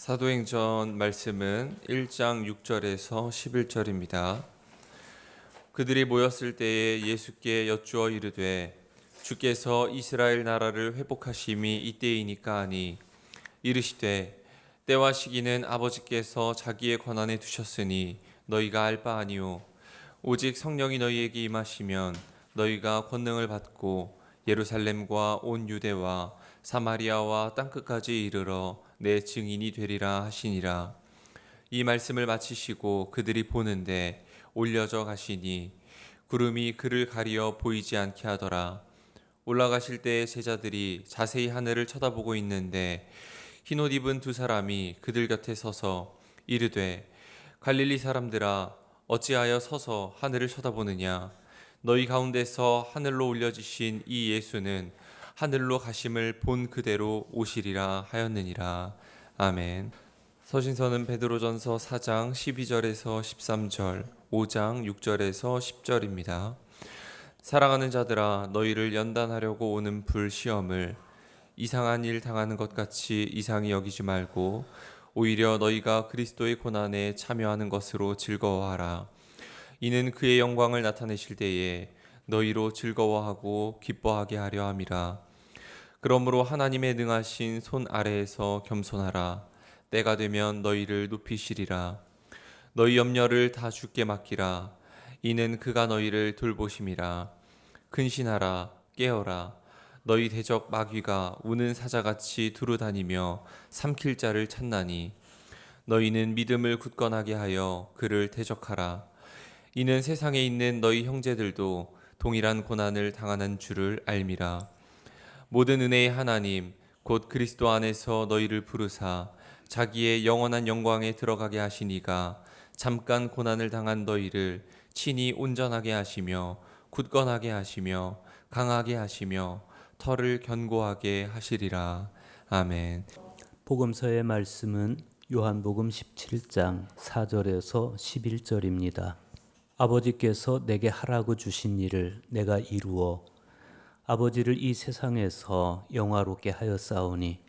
사도행전 말씀은 1장 6절에서 11절입니다. 그들이 모였을 때에 예수께 여쭈어 이르되 주께서 이스라엘 나라를 회복하심이 이때이니까 하니 이르시되 때와 시기는 아버지께서 자기의 권한에 두셨으니 너희가 알 바 아니요 오직 성령이 너희에게 임하시면 너희가 권능을 받고 예루살렘과 온 유대와 사마리아와 땅끝까지 이르러 내 증인이 되리라 하시니라. 이 말씀을 마치시고 그들이 보는데 올려져 가시니 구름이 그를 가리어 보이지 않게 하더라. 올라가실 때에 제자들이 자세히 하늘을 쳐다보고 있는데 흰옷 입은 두 사람이 그들 곁에 서서 이르되 갈릴리 사람들아 어찌하여 서서 하늘을 쳐다보느냐. 너희 가운데서 하늘로 올려지신 이 예수는 하늘로 가심을 본 그대로 오시리라 하였느니라. 아멘. 서신서는 베드로전서 4장 12절에서 13절, 5장 6절에서 10절입니다. 사랑하는 자들아 너희를 연단하려고 오는 불시험을 이상한 일 당하는 것 같이 이상히 여기지 말고 오히려 너희가 그리스도의 고난에 참여하는 것으로 즐거워하라. 이는 그의 영광을 나타내실 때에 너희로 즐거워하고 기뻐하게 하려 함이라. 그러므로 하나님의 능하신 손 아래에서 겸손하라. 때가 되면 너희를 높이시리라. 너희 염려를 다 주께 맡기라. 이는 그가 너희를 돌보심이라. 근신하라. 깨어라. 너희 대적 마귀가 우는 사자같이 두루다니며 삼킬 자를 찾나니 너희는 믿음을 굳건하게 하여 그를 대적하라. 이는 세상에 있는 너희 형제들도 동일한 고난을 당하는 줄을 알미라. 모든 은혜의 하나님 곧 그리스도 안에서 너희를 부르사 자기의 영원한 영광에 들어가게 하시니가 잠깐 고난을 당한 너희를 친히 온전하게 하시며 굳건하게 하시며 강하게 하시며 터를 견고하게 하시리라. 아멘. 복음서의 말씀은 요한복음 17장 4절에서 11절입니다. 아버지께서 내게 하라고 주신 일을 내가 이루어 아버지를 이 세상에서 영화롭게 하였사오니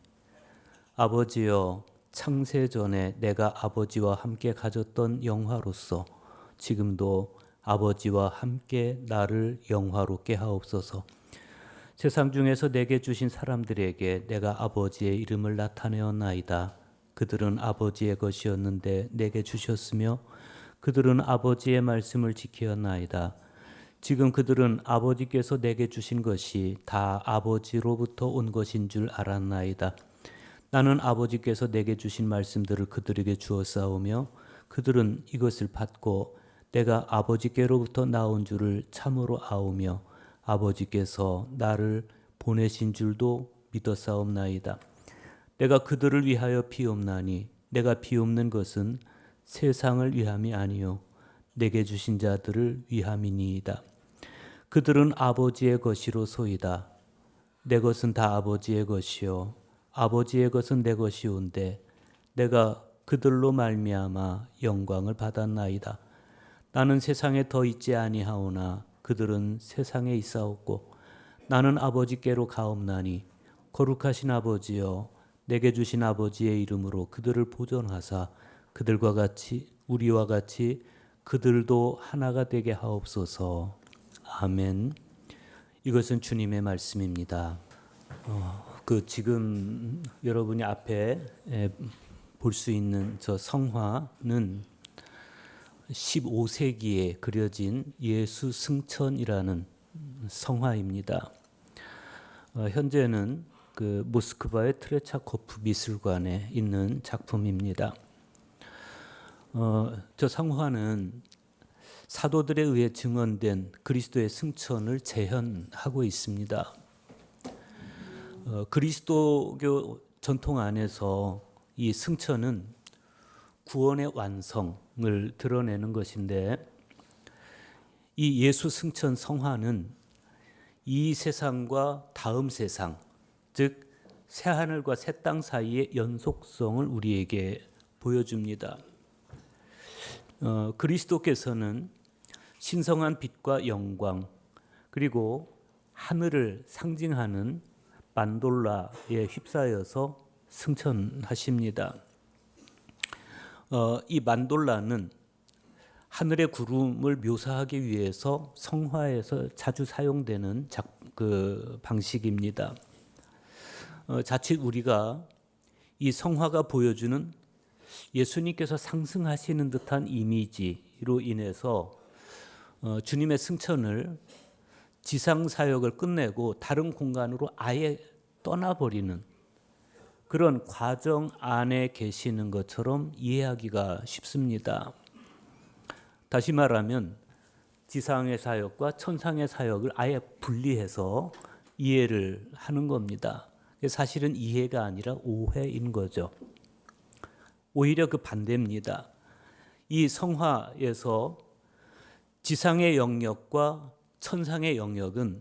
아버지여 창세 전에 내가 아버지와 함께 가졌던 영화로서 지금도 아버지와 함께 나를 영화롭게 하옵소서. 세상 중에서 내게 주신 사람들에게 내가 아버지의 이름을 나타내었나이다. 그들은 아버지의 것이었는데 내게 주셨으며 그들은 아버지의 말씀을 지키었나이다. 지금 그들은 아버지께서 내게 주신 것이 다 아버지로부터 온 것인 줄 알았나이다. 나는 아버지께서 내게 주신 말씀들을 그들에게 주었사오며 그들은 이것을 받고 내가 아버지께로부터 나온 줄을 참으로 아오며 아버지께서 나를 보내신 줄도 믿었사옵나이다. 내가 그들을 위하여 비옵나니 내가 비옵는 것은 세상을 위함이 아니요 내게 주신 자들을 위함이니이다. 그들은 아버지의 것이로소이다. 내 것은 다 아버지의 것이요 아버지의 것은 내 것이온데 내가 그들로 말미암아 영광을 받았나이다. 나는 세상에 더 있지 아니하오나 그들은 세상에 있사옵고 나는 아버지께로 가옵나니 거룩하신 아버지여 내게 주신 아버지의 이름으로 그들을 보존하사 그들과 같이 우리와 같이 그들도 하나가 되게 하옵소서. 아멘. 이것은 주님의 말씀입니다. 지금 여러분이 앞에 볼 수 있는 저 성화는 15세기에 그려진 예수 승천이라는 성화입니다. 현재는 그 모스크바의 트레차코프 미술관에 있는 작품입니다. 저 성화는 사도들에 의해 증언된 그리스도의 승천을 재현하고 있습니다. 그리스도교 전통 안에서 이 승천은 구원의 완성을 드러내는 것인데 이 예수 승천 성화는 이 세상과 다음 세상, 즉 새하늘과 새 땅 사이의 연속성을 우리에게 보여줍니다. 그리스도께서는 신성한 빛과 영광 그리고 하늘을 상징하는 만돌라에 휩싸여서 승천하십니다. 이 만돌라는 하늘의 구름을 묘사하기 위해서 성화에서 자주 사용되는 방식입니다. 자칫 우리가 이 성화가 보여주는 예수님께서 상승하시는 듯한 이미지로 인해서 주님의 승천을 지상 사역을 끝내고 다른 공간으로 아예 떠나버리는 그런 과정 안에 계시는 것처럼 이해하기가 쉽습니다. 다시 말하면 지상의 사역과 천상의 사역을 아예 분리해서 이해를 하는 겁니다. 사실은 이해가 아니라 오해인 거죠. 오히려 그 반대입니다. 이 성화에서 지상의 영역과 천상의 영역은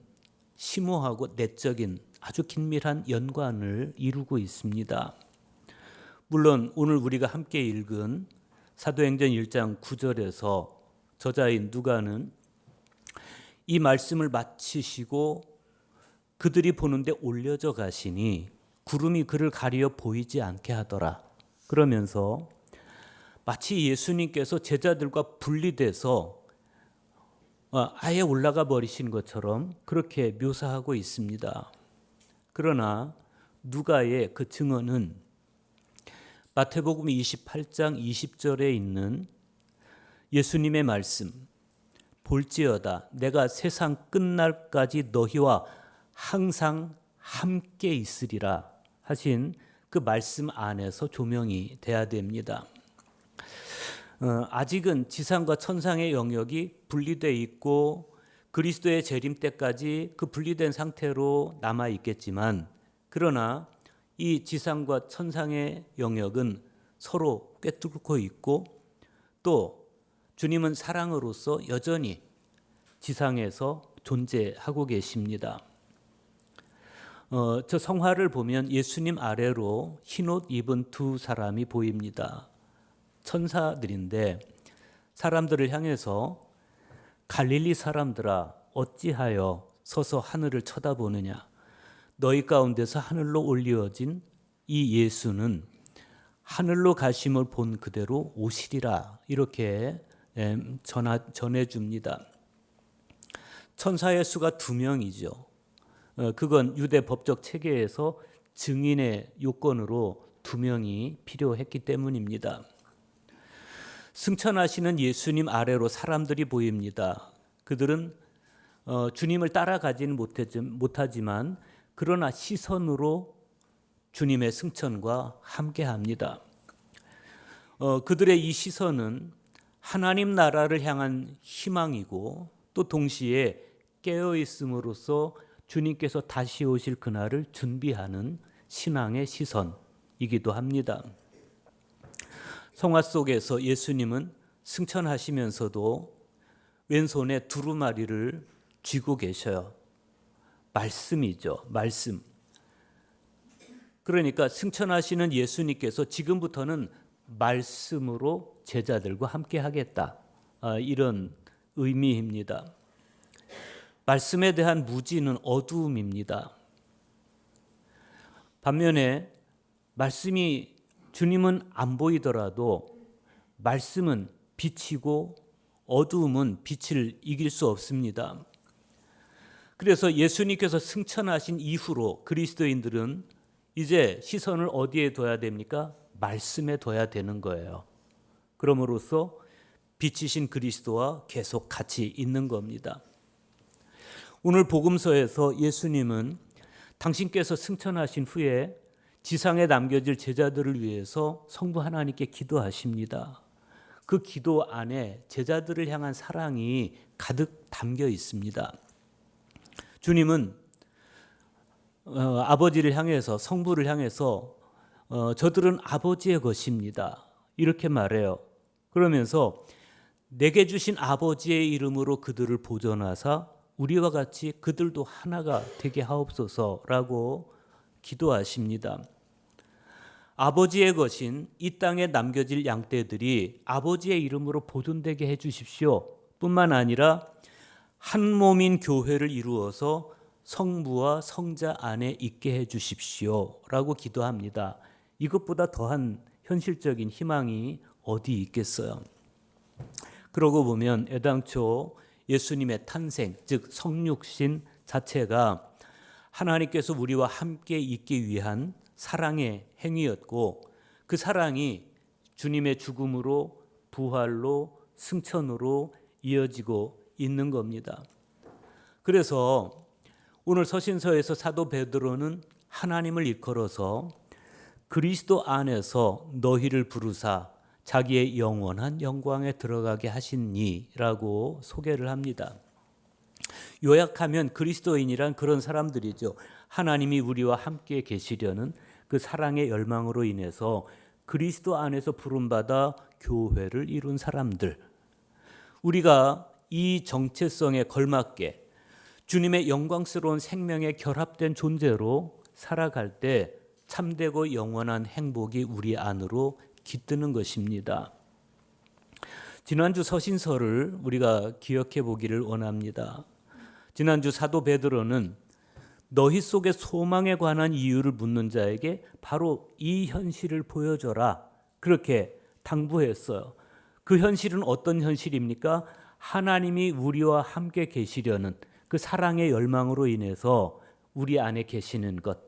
심오하고 내적인 아주 긴밀한 연관을 이루고 있습니다. 물론 오늘 우리가 함께 읽은 사도행전 1장 9절에서 저자인 누가는 이 말씀을 마치시고 그들이 보는데 올려져 가시니 구름이 그를 가리어 보이지 않게 하더라. 그러면서 마치 예수님께서 제자들과 분리돼서 아예 올라가 버리신 것처럼 그렇게 묘사하고 있습니다. 그러나 누가의 그 증언은 마태복음 28장 20절에 있는 예수님의 말씀, 볼지어다 내가 세상 끝날까지 너희와 항상 함께 있으리라 하신 그 말씀 안에서 조명이 돼야 됩니다. 아직은 지상과 천상의 영역이 분리되어 있고 그리스도의 재림 때까지 그 분리된 상태로 남아 있겠지만, 그러나 이 지상과 천상의 영역은 서로 꿰뚫고 있고 또 주님은 사랑으로서 여전히 지상에서 존재하고 계십니다. 저 성화를 보면 예수님 아래로 흰옷 입은 두 사람이 보입니다. 천사들인데 사람들을 향해서 갈릴리 사람들아 어찌하여 서서 하늘을 쳐다보느냐, 너희 가운데서 하늘로 올리어진 이 예수는 하늘로 가심을 본 그대로 오시리라, 이렇게 전해줍니다. 천사의 수가 2명이죠. 그건 유대 법적 체계에서 증인의 요건으로 2명이 필요했기 때문입니다. 승천하시는 예수님 아래로 사람들이 보입니다. 그들은 주님을 따라가지는 못하지만 그러나 시선으로 주님의 승천과 함께합니다. 그들의 이 시선은 하나님 나라를 향한 희망이고 또 동시에 깨어있음으로써 주님께서 다시 오실 그날을 준비하는 신앙의 시선이기도 합니다. 성화 속에서 예수님은 승천하시면서도 왼손에 두루마리를 쥐고 계셔요. 말씀이죠. 말씀. 그러니까 승천하시는 예수님께서 지금부터는 말씀으로 제자들과 함께 하겠다, 이런 의미입니다. 말씀에 대한 무지는 어두움입니다. 반면에 말씀이 주님은 안 보이더라도 말씀은 빛이고 어두움은 빛을 이길 수 없습니다. 그래서 예수님께서 승천하신 이후로 그리스도인들은 이제 시선을 어디에 둬야 됩니까? 말씀에 둬야 되는 거예요. 그럼으로써 빛이신 그리스도와 계속 같이 있는 겁니다. 오늘 복음서에서 예수님은 당신께서 승천하신 후에 지상에 남겨질 제자들을 위해서 성부 하나님께 기도하십니다. 그 기도 안에 제자들을 향한 사랑이 가득 담겨 있습니다. 주님은 아버지를 향해서, 성부를 향해서 저들은 아버지의 것입니다, 이렇게 말해요. 그러면서 내게 주신 아버지의 이름으로 그들을 보존하사 우리와 같이 그들도 하나가 되게 하옵소서라고 기도하십니다. 아버지의 것인 이 땅에 남겨질 양떼들이 아버지의 이름으로 보존되게 해주십시오 뿐만 아니라 한 몸인 교회를 이루어서 성부와 성자 안에 있게 해주십시오 라고 기도합니다. 이것보다 더한 현실적인 희망이 어디 있겠어요? 그러고 보면 애당초 예수님의 탄생, 즉 성육신 자체가 하나님께서 우리와 함께 있기 위한 사랑의 행위였고, 그 사랑이 주님의 죽음으로 부활로 승천으로 이어지고 있는 겁니다. 그래서 오늘 서신서에서 사도 베드로는 하나님을 일컬어서 그리스도 안에서 너희를 부르사 자기의 영원한 영광에 들어가게 하시니라고 소개를 합니다. 요약하면 그리스도인이란 그런 사람들이죠. 하나님이 우리와 함께 계시려는 그 사랑의 열망으로 인해서 그리스도 안에서 부름받아 교회를 이룬 사람들. 우리가 이 정체성에 걸맞게 주님의 영광스러운 생명에 결합된 존재로 살아갈 때 참되고 영원한 행복이 우리 안으로 깃드는 것입니다. 지난주 서신서를 우리가 기억해 보기를 원합니다. 지난주 사도 베드로는 너희 속에 소망에 관한 이유를 묻는 자에게 바로 이 현실을 보여줘라, 그렇게 당부했어요. 그 현실은 어떤 현실입니까? 하나님이 우리와 함께 계시려는 그 사랑의 열망으로 인해서 우리 안에 계시는 것,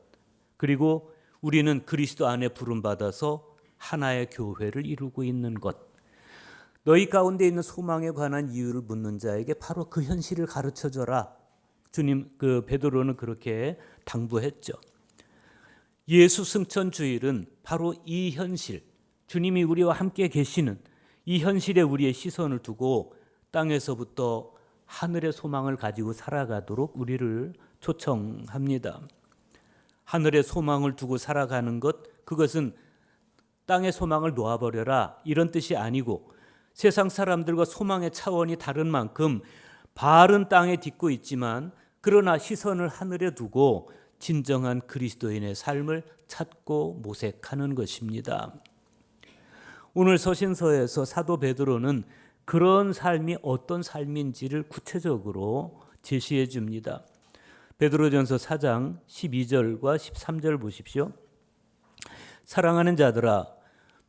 그리고 우리는 그리스도 안에 부름받아서 하나의 교회를 이루고 있는 것. 너희 가운데 있는 소망에 관한 이유를 묻는 자에게 바로 그 현실을 가르쳐줘라. 주님, 베드로는 그렇게 당부했죠. 예수 승천 주일은 바로 이 현실, 주님이 우리와 함께 계시는 이 현실에 우리의 시선을 두고 땅에서부터 하늘의 소망을 가지고 살아가도록 우리를 초청합니다. 하늘의 소망을 두고 살아가는 것, 그것은 땅의 소망을 놓아버려라, 이런 뜻이 아니고, 세상 사람들과 소망의 차원이 다른 만큼 발은 땅에 딛고 있지만 그러나 시선을 하늘에 두고 진정한 그리스도인의 삶을 찾고 모색하는 것입니다. 오늘 서신서에서 사도 베드로는 그런 삶이 어떤 삶인지를 구체적으로 제시해 줍니다. 베드로전서 4장 12절과 13절 보십시오. 사랑하는 자들아,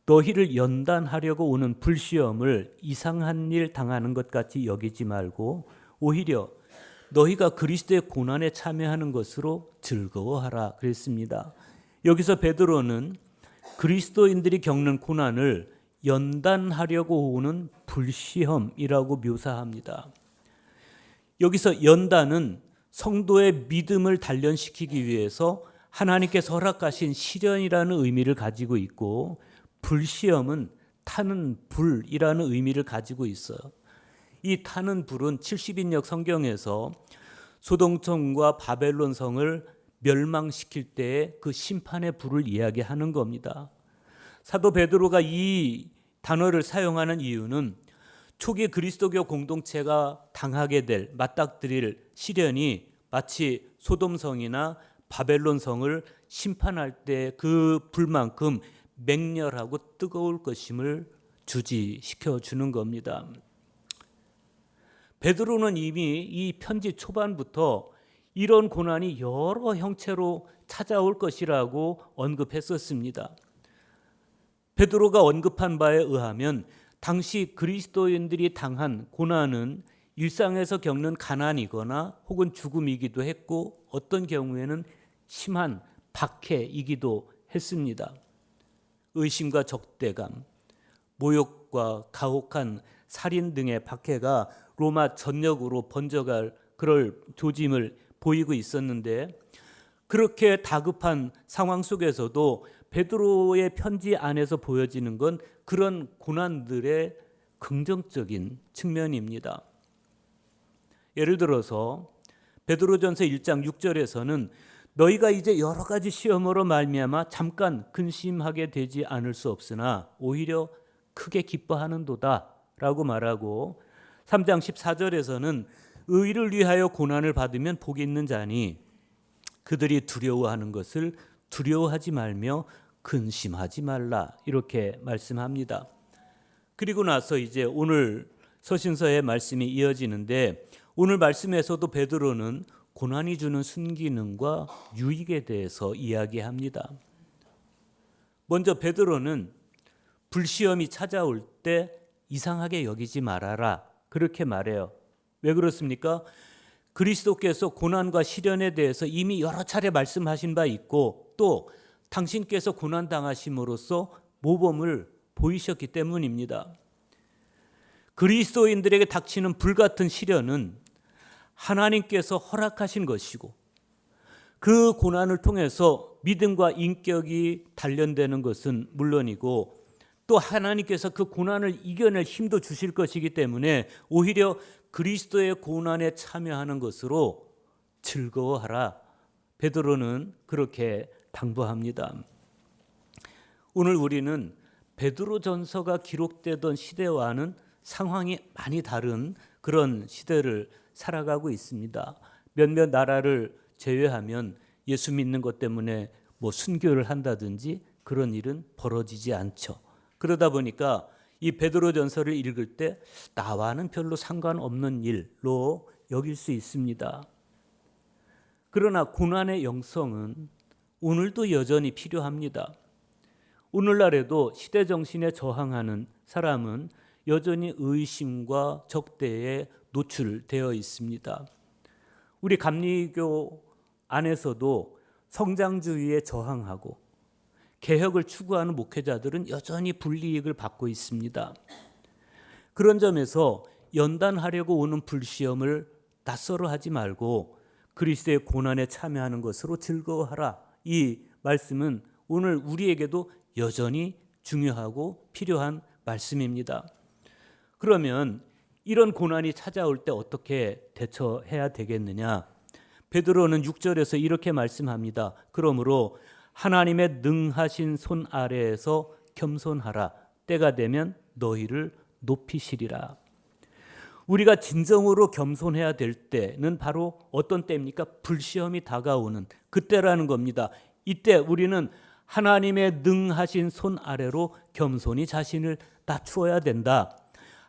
너희를 연단하려고 오는 불시험을 이상한 일 당하는 것 같이 여기지 말고 오히려 너희가 그리스도의 고난에 참여하는 것으로 즐거워하라 그랬습니다. 여기서 베드로는 그리스도인들이 겪는 고난을 연단하려고 오는 불시험이라고 묘사합니다. 여기서 연단은 성도의 믿음을 단련시키기 위해서 하나님께서 허락하신 시련이라는 의미를 가지고 있고, 불시험은 타는 불이라는 의미를 가지고 있어요. 이 타는 불은 70인역 성경에서 소돔성과 바벨론 성을 멸망시킬 때의 그 심판의 불을 이야기하는 겁니다. 사도 베드로가 이 단어를 사용하는 이유는 초기 그리스도교 공동체가 당하게 될, 맞닥뜨릴 시련이 마치 소돔성이나 바벨론 성을 심판할 때 그 불만큼 맹렬하고 뜨거울 것임을 주지시켜 주는 겁니다. 베드로는 이미 이 편지 초반부터 이런 고난이 여러 형체로 찾아올 것이라고 언급했었습니다. 베드로가 언급한 바에 의하면 당시 그리스도인들이 당한 고난은 일상에서 겪는 가난이거나 혹은 죽음이기도 했고, 어떤 경우에는 심한 박해이기도 했습니다. 의심과 적대감, 모욕과 가혹한 살인 등의 박해가 로마 전역으로 번져갈 그럴 조짐을 보이고 있었는데, 그렇게 다급한 상황 속에서도 베드로의 편지 안에서 보여지는 건 그런 고난들의 긍정적인 측면입니다. 예를 들어서 베드로전서 1장 6절에서는 너희가 이제 여러 가지 시험으로 말미암아 잠깐 근심하게 되지 않을 수 없으나 오히려 크게 기뻐하는도다 라고 말하고, 3장 14절에서는 의를 위하여 고난을 받으면 복이 있는 자니 그들이 두려워하는 것을 두려워하지 말며 근심하지 말라, 이렇게 말씀합니다. 그리고 나서 이제 오늘 서신서의 말씀이 이어지는데, 오늘 말씀에서도 베드로는 고난이 주는 순기능과 유익에 대해서 이야기합니다. 먼저 베드로는 불시험이 찾아올 때 이상하게 여기지 말아라. 그렇게 말해요. 왜 그렇습니까? 그리스도께서 고난과 시련에 대해서 이미 여러 차례 말씀하신 바 있고 또 당신께서 고난 당하심으로써 모범을 보이셨기 때문입니다. 그리스도인들에게 닥치는 불같은 시련은 하나님께서 허락하신 것이고 그 고난을 통해서 믿음과 인격이 단련되는 것은 물론이고 또 하나님께서 그 고난을 이겨낼 힘도 주실 것이기 때문에 오히려 그리스도의 고난에 참여하는 것으로 즐거워하라. 베드로는 그렇게 당부합니다. 오늘 우리는 베드로전서가 기록되던 시대와는 상황이 많이 다른 그런 시대를 살아가고 있습니다. 몇몇 나라를 제외하면 예수 믿는 것 때문에 순교를 한다든지 그런 일은 벌어지지 않죠. 그러다 보니까 이 베드로전서를 읽을 때 나와는 별로 상관없는 일로 여길 수 있습니다. 그러나 고난의 영성은 오늘도 여전히 필요합니다. 오늘날에도 시대 정신에 저항하는 사람은 여전히 의심과 적대에 노출되어 있습니다. 우리 감리교 안에서도 성장주의에 저항하고 개혁을 추구하는 목회자들은 여전히 불이익을 받고 있습니다. 그런 점에서 연단하려고 오는 불시험을 낯설어 하지 말고 그리스도의 고난에 참여하는 것으로 즐거워하라. 이 말씀은 오늘 우리에게도 여전히 중요하고 필요한 말씀입니다. 그러면 이런 고난이 찾아올 때 어떻게 대처해야 되겠느냐? 베드로는 6절에서 이렇게 말씀합니다. 그러므로 하나님의 능하신 손 아래에서 겸손하라. 때가 되면 너희를 높이시리라. 우리가 진정으로 겸손해야 될 때는 바로 어떤 때입니까? 불시험이 다가오는 그때라는 겁니다. 이때 우리는 하나님의 능하신 손 아래로 겸손히 자신을 낮추어야 된다.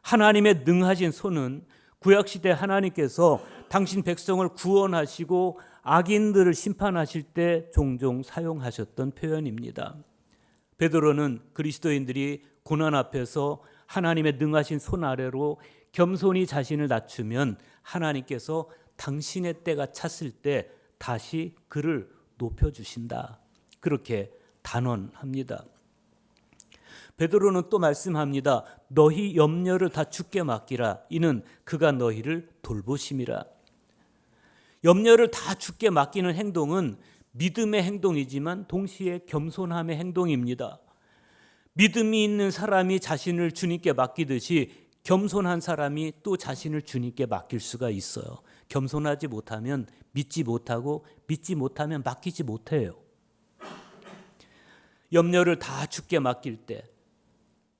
하나님의 능하신 손은 구약시대 하나님께서 당신 백성을 구원하시고 악인들을 심판하실 때 종종 사용하셨던 표현입니다. 베드로는 그리스도인들이 고난 앞에서 하나님의 능하신 손 아래로 겸손히 자신을 낮추면 하나님께서 당신의 때가 찼을 때 다시 그를 높여주신다. 그렇게 단언합니다. 베드로는 또 말씀합니다. 너희 염려를 다 주께 맡기라. 이는 그가 너희를 돌보심이라. 염려를 다 주께 맡기는 행동은 믿음의 행동이지만 동시에 겸손함의 행동입니다. 믿음이 있는 사람이 자신을 주님께 맡기듯이 겸손한 사람이 또 자신을 주님께 맡길 수가 있어요. 겸손하지 못하면 믿지 못하고 믿지 못하면 맡기지 못해요. 염려를 다 주께 맡길 때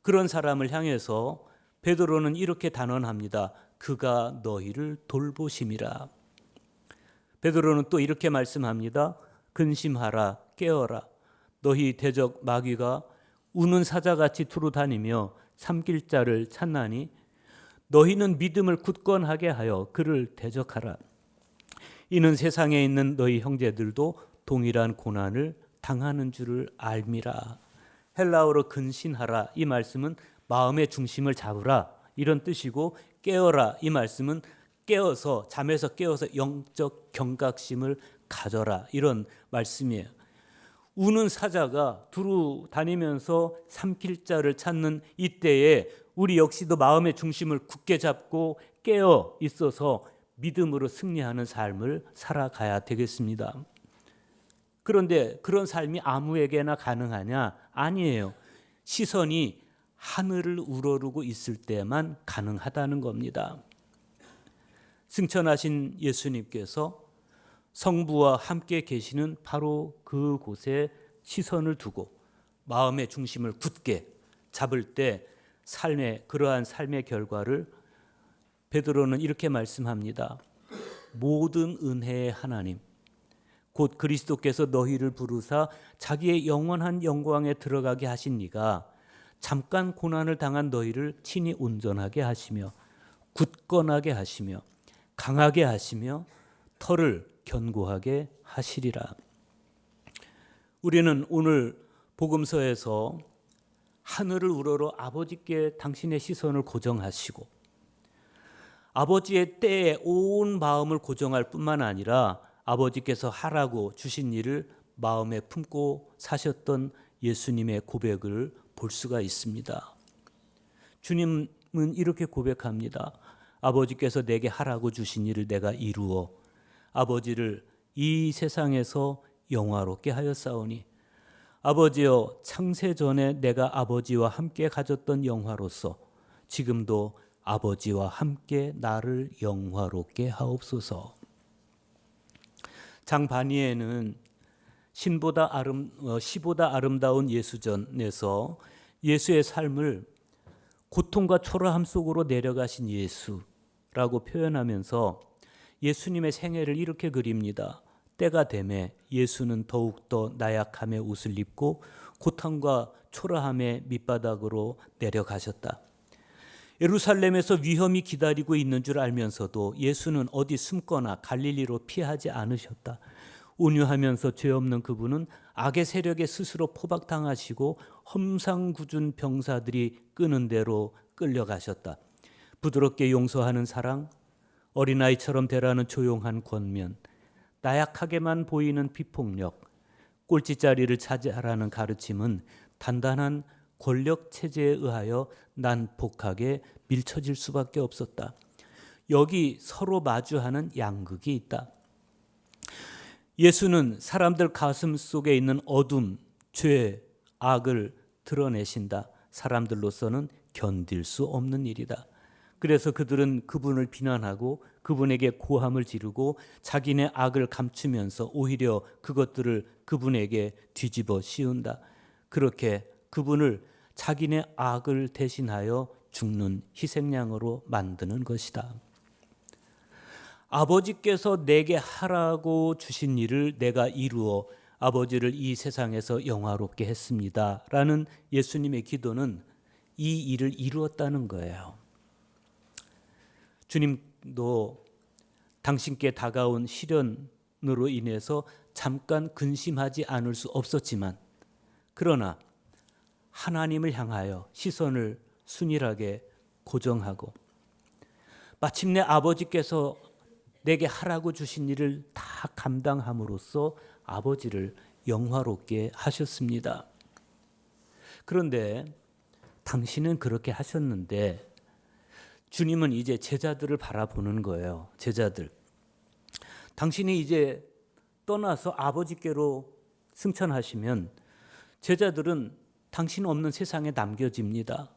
그런 사람을 향해서 베드로는 이렇게 단언합니다. 그가 너희를 돌보심이라. 베드로는 또 이렇게 말씀합니다. 근심하라, 깨어라. 너희 대적 마귀가 우는 사자같이 두루다니며 삼킬 자를 찾나니 너희는 믿음을 굳건하게 하여 그를 대적하라. 이는 세상에 있는 너희 형제들도 동일한 고난을 당하는 줄을 알미라. 헬라어로 근신하라 이 말씀은 마음의 중심을 잡으라 이런 뜻이고 깨어라 이 말씀은 깨어서 잠에서 깨어서 영적 경각심을 가져라 이런 말씀이에요. 우는 사자가 두루 다니면서 삼킬 자를 찾는 이때에 우리 역시도 마음의 중심을 굳게 잡고 깨어 있어서 믿음으로 승리하는 삶을 살아가야 되겠습니다. 그런데 그런 삶이 아무에게나 가능하냐? 아니에요. 시선이 하늘을 우러르고 있을 때만 가능하다는 겁니다. 승천하신 예수님께서 성부와 함께 계시는 바로 그곳에 시선을 두고 마음의 중심을 굳게 잡을 때 그러한 삶의 결과를 베드로는 이렇게 말씀합니다. 모든 은혜의 하나님 곧 그리스도께서 너희를 부르사 자기의 영원한 영광에 들어가게 하신 이가 잠깐 고난을 당한 너희를 친히 온전하게 하시며 굳건하게 하시며 강하게 하시며 터를 견고하게 하시리라. 우리는 오늘 복음서에서 하늘을 우러러 아버지께 당신의 시선을 고정하시고 아버지의 때에 온 마음을 고정할 뿐만 아니라 아버지께서 하라고 주신 일을 마음에 품고 사셨던 예수님의 고백을 볼 수가 있습니다. 주님은 이렇게 고백합니다. 아버지께서 내게 하라고 주신 일을 내가 이루어 아버지를 이 세상에서 영화롭게 하였사오니 아버지여 창세 전에 내가 아버지와 함께 가졌던 영화로서 지금도 아버지와 함께 나를 영화롭게 하옵소서. 장바니에는 시보다 아름다운 예수전에서 예수의 삶을 고통과 초라함 속으로 내려가신 예수라고 표현하면서 예수님의 생애를 이렇게 그립니다. 때가 되매 예수는 더욱더 나약함의 옷을 입고 고통과 초라함의 밑바닥으로 내려가셨다. 예루살렘에서 위험이 기다리고 있는 줄 알면서도 예수는 어디 숨거나 갈릴리로 피하지 않으셨다. 온유하면서 죄 없는 그분은 악의 세력에 스스로 포박당하시고 험상궂은 병사들이 끄는 대로 끌려가셨다. 부드럽게 용서하는 사랑, 어린아이처럼 대라는 조용한 권면, 나약하게만 보이는 비폭력, 꼴찌자리를 차지하라는 가르침은 단단한 권력 체제에 의하여 난폭하게 밀쳐질 수밖에 없었다. 여기 서로 마주하는 양극이 있다. 예수는 사람들 가슴 속에 있는 어둠, 죄, 악을 드러내신다. 사람들로서는 견딜 수 없는 일이다. 그래서 그들은 그분을 비난하고 그분에게 고함을 지르고 자기네 악을 감추면서 오히려 그것들을 그분에게 뒤집어 씌운다. 그렇게 그분을 자기네 악을 대신하여 죽는 희생양으로 만드는 것이다. 아버지께서 내게 하라고 주신 일을 내가 이루어 아버지를 이 세상에서 영화롭게 했습니다. 라는 예수님의 기도는 이 일을 이루었다는 거예요. 주님도 당신께 다가온 시련으로 인해서 잠깐 근심하지 않을 수 없었지만 그러나 하나님을 향하여 시선을 순일하게 고정하고 마침내 아버지께서 내게 하라고 주신 일을 다 감당함으로써 아버지를 영화롭게 하셨습니다. 그런데 당신은 그렇게 하셨는데 주님은 이제 제자들을 바라보는 거예요. 제자들. 당신이 이제 떠나서 아버지께로 승천하시면 제자들은 당신 없는 세상에 남겨집니다.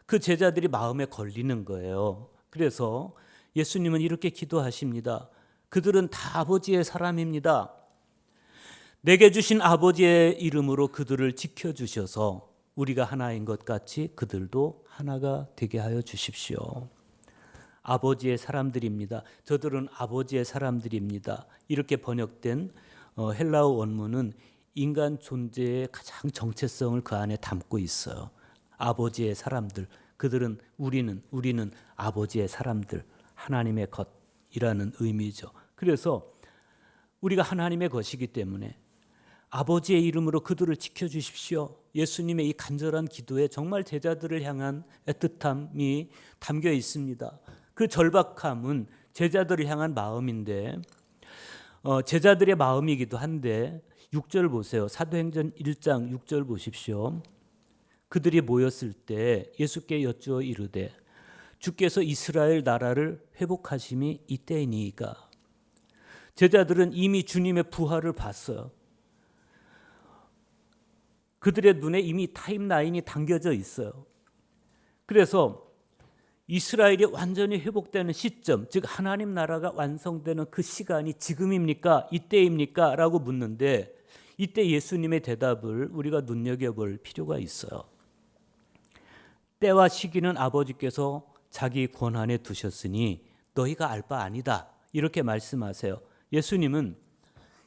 그 제자들이 마음에 걸리는 거예요. 그래서 예수님은 이렇게 기도하십니다. 그들은 다 아버지의 사람입니다. 내게 주신 아버지의 이름으로 그들을 지켜주셔서 우리가 하나인 것 같이 그들도 하나가 되게 하여 주십시오. 아버지의 사람들입니다. 저들은 아버지의 사람들입니다. 이렇게 번역된 헬라어 원문은 인간 존재의 가장 정체성을 그 안에 담고 있어요. 아버지의 사람들, 그들은 우리는 아버지의 사람들, 하나님의 것이라는 의미죠. 그래서 우리가 하나님의 것이기 때문에 아버지의 이름으로 그들을 지켜주십시오. 예수님의 이 간절한 기도에 정말 제자들을 향한 애틋함이 담겨 있습니다. 그 절박함은 제자들을 향한 마음인데 제자들의 마음이기도 한데 6절 보세요. 사도행전 1장 6절 보십시오. 그들이 모였을 때 예수께 여쭈어 이르되 주께서 이스라엘 나라를 회복하심이 이때이니이까. 제자들은 이미 주님의 부활을 봤어요. 그들의 눈에 이미 타임라인이 당겨져 있어요. 그래서 이스라엘이 완전히 회복되는 시점, 즉 하나님 나라가 완성되는 그 시간이 지금입니까? 이때입니까? 라고 묻는데 이때 예수님의 대답을 우리가 눈여겨볼 필요가 있어요. 때와 시기는 아버지께서 자기 권한에 두셨으니 너희가 알 바 아니다. 이렇게 말씀하세요. 예수님은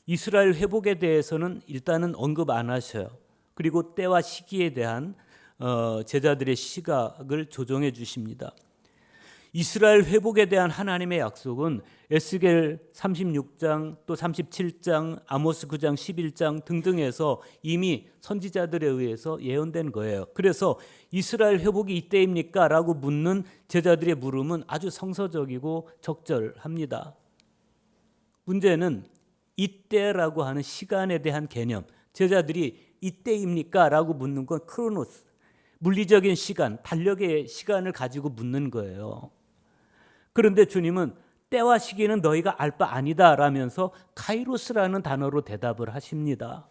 이스라엘 회복에 대해서는 일단은 언급 안 하셔요. 그리고 때와 시기에 대한 제자들의 시각을 조정해 주십니다. 이스라엘 회복에 대한 하나님의 약속은 에스겔 36장 또 37장 아모스 9장 11장 등등에서 이미 선지자들에 의해서 예언된 거예요. 그래서 이스라엘 회복이 이때입니까? 라고 묻는 제자들의 물음은 아주 성서적이고 적절합니다. 문제는 이때라고 하는 시간에 대한 개념, 제자들이 이때입니까? 라고 묻는 건 크로노스, 물리적인 시간, 달력의 시간을 가지고 묻는 거예요. 그런데 주님은 때와 시기는 너희가 알 바 아니다 라면서 카이로스라는 단어로 대답을 하십니다.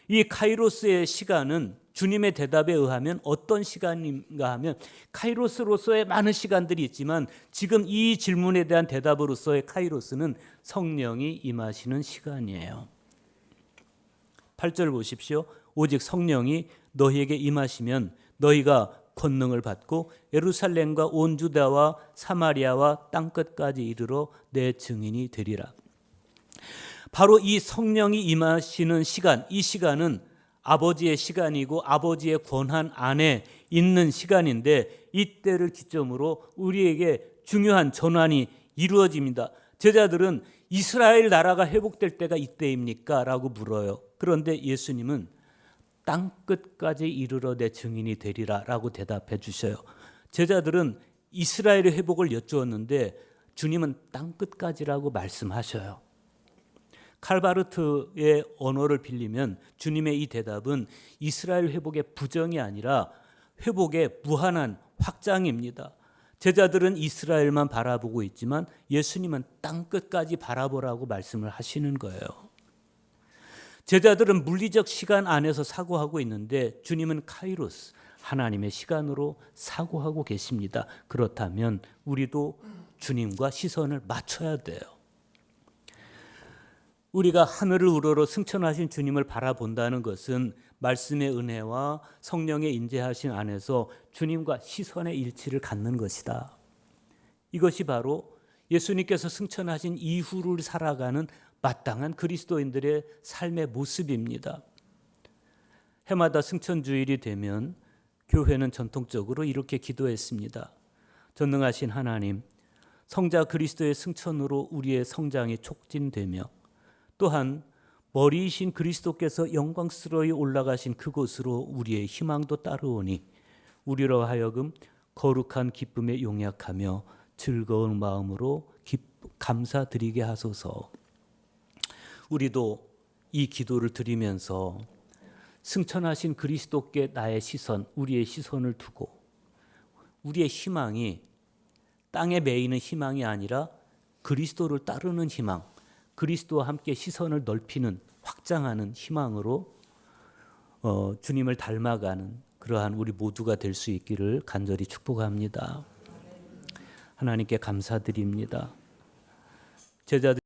이 카이로스의 시간은 주님의 대답에 의하면 어떤 시간인가 하면 카이로스로서의 많은 시간들이 있지만 지금 이 질문에 대한 대답으로서의 카이로스는 성령이 임하시는 시간이에요. 8절 보십시오. 오직 성령이 너희에게 임하시면 너희가 권능을 받고 예루살렘과 온 유다와 사마리아와 땅끝까지 이르러 내 증인이 되리라. 바로 이 성령이 임하시는 시간, 이 시간은 아버지의 시간이고 아버지의 권한 안에 있는 시간인데 이때를 기점으로 우리에게 중요한 전환이 이루어집니다. 제자들은 이스라엘 나라가 회복될 때가 이때입니까? 라고 물어요. 그런데 예수님은 땅끝까지 이르러 내 증인이 되리라 라고 대답해 주셔요. 제자들은 이스라엘의 회복을 여쭈었는데 주님은 땅끝까지라고 말씀하셔요. 칼바르트의 언어를 빌리면 주님의 이 대답은 이스라엘 회복의 부정이 아니라 회복의 무한한 확장입니다. 제자들은 이스라엘만 바라보고 있지만 예수님은 땅끝까지 바라보라고 말씀을 하시는 거예요. 제자들은 물리적 시간 안에서 사고하고 있는데 주님은 카이로스, 하나님의 시간으로 사고하고 계십니다. 그렇다면 우리도 주님과 시선을 맞춰야 돼요. 우리가 하늘을 우러러 승천하신 주님을 바라본다는 것은 말씀의 은혜와 성령의 인재하신 안에서 주님과 시선의 일치를 갖는 것이다. 이것이 바로 예수님께서 승천하신 이후를 살아가는 마땅한 그리스도인들의 삶의 모습입니다. 해마다 승천주일이 되면 교회는 전통적으로 이렇게 기도했습니다. 전능하신 하나님, 성자 그리스도의 승천으로 우리의 성장이 촉진되며 또한 머리이신 그리스도께서 영광스러이 올라가신 그곳으로 우리의 희망도 따르오니 우리로 하여금 거룩한 기쁨에 용약하며 즐거운 마음으로 감사드리게 하소서. 우리도 이 기도를 드리면서 승천하신 그리스도께 나의 시선, 우리의 시선을 두고 우리의 희망이 땅에 매이는 희망이 아니라 그리스도를 따르는 희망, 그리스도와 함께 시선을 넓히는 확장하는 희망으로 주님을 닮아가는 그러한 우리 모두가 될 수 있기를 간절히 축복합니다. 하나님께 감사드립니다. 제자들